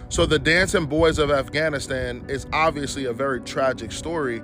So the Dancing Boys of Afghanistan is obviously a very tragic story.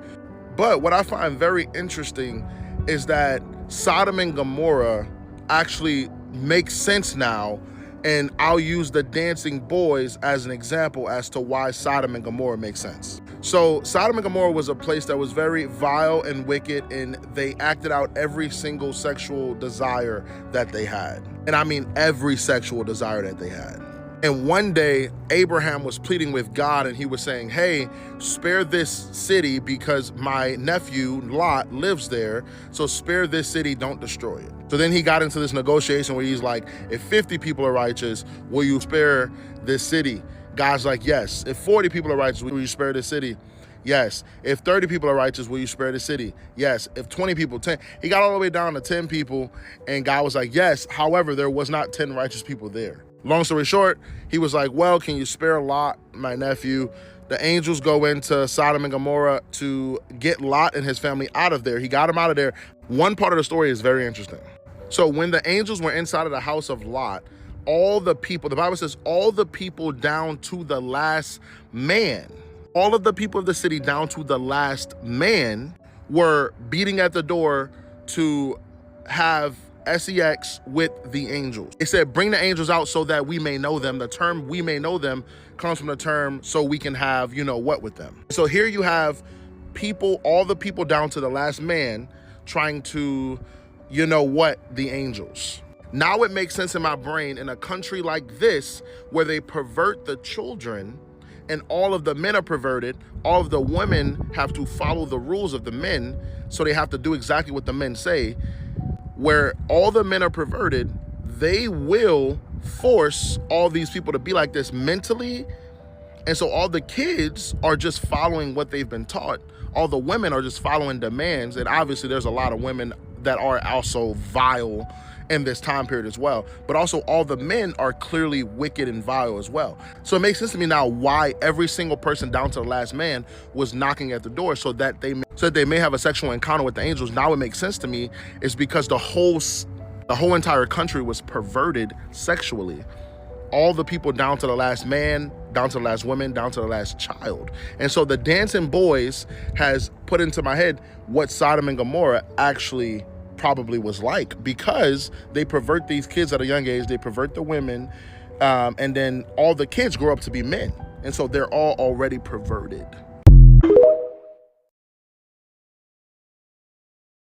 But what I find very interesting is that Sodom and Gomorrah actually makes sense now. And I'll use the Dancing Boys as an example as to why Sodom and Gomorrah makes sense. So Sodom and Gomorrah was a place that was very vile and wicked, and they acted out every single sexual desire that they had. And I mean every sexual desire that they had. And one day, Abraham was pleading with God, and he was saying, hey, spare this city because my nephew Lot lives there. So spare this city, don't destroy it. So then he got into this negotiation where he's like, if 50 people are righteous, will you spare this city? God's like, yes. If 40 people are righteous, will you spare this city? Yes. If 30 people are righteous, will you spare the city? Yes. If 20 people, 10. He got all the way down to 10 people, and God was like, yes. However, there was not 10 righteous people there. Long story short, he was like, well, can you spare Lot, my nephew? The angels go into Sodom and Gomorrah to get Lot and his family out of there. He got him out of there. One part of the story is very interesting. So when the angels were inside of the house of Lot, all the people, the Bible says, all the people down to the last man, all of the people of the city down to the last man were beating at the door to have sex with the angels. It said, bring the angels out so that we may know them. The term we may know them comes from the term so we can have, you know what, with them. So here you have people, all the people down to the last man trying to, you know what, the angels. Now it makes sense in my brain, in a country like this where they pervert the children and all of the men are perverted, all of the women have to follow the rules of the men, so they have to do exactly what the men say. Where all the men are perverted, they will force all these people to be like this mentally. And so all the kids are just following what they've been taught. All the women are just following demands. And obviously there's a lot of women that are also vile in this time period as well. But also all the men are clearly wicked and vile as well. So it makes sense to me now why every single person down to the last man was knocking at the door so that they may have a sexual encounter with the angels. Now it makes sense to me is because the whole entire country was perverted sexually. All the people down to the last man, down to the last woman, down to the last child. And so the Dancing Boys has put into my head what Sodom and Gomorrah actually probably was like, because they pervert these kids at a young age, they pervert the women, and then all the kids grow up to be men. And so they're all already perverted.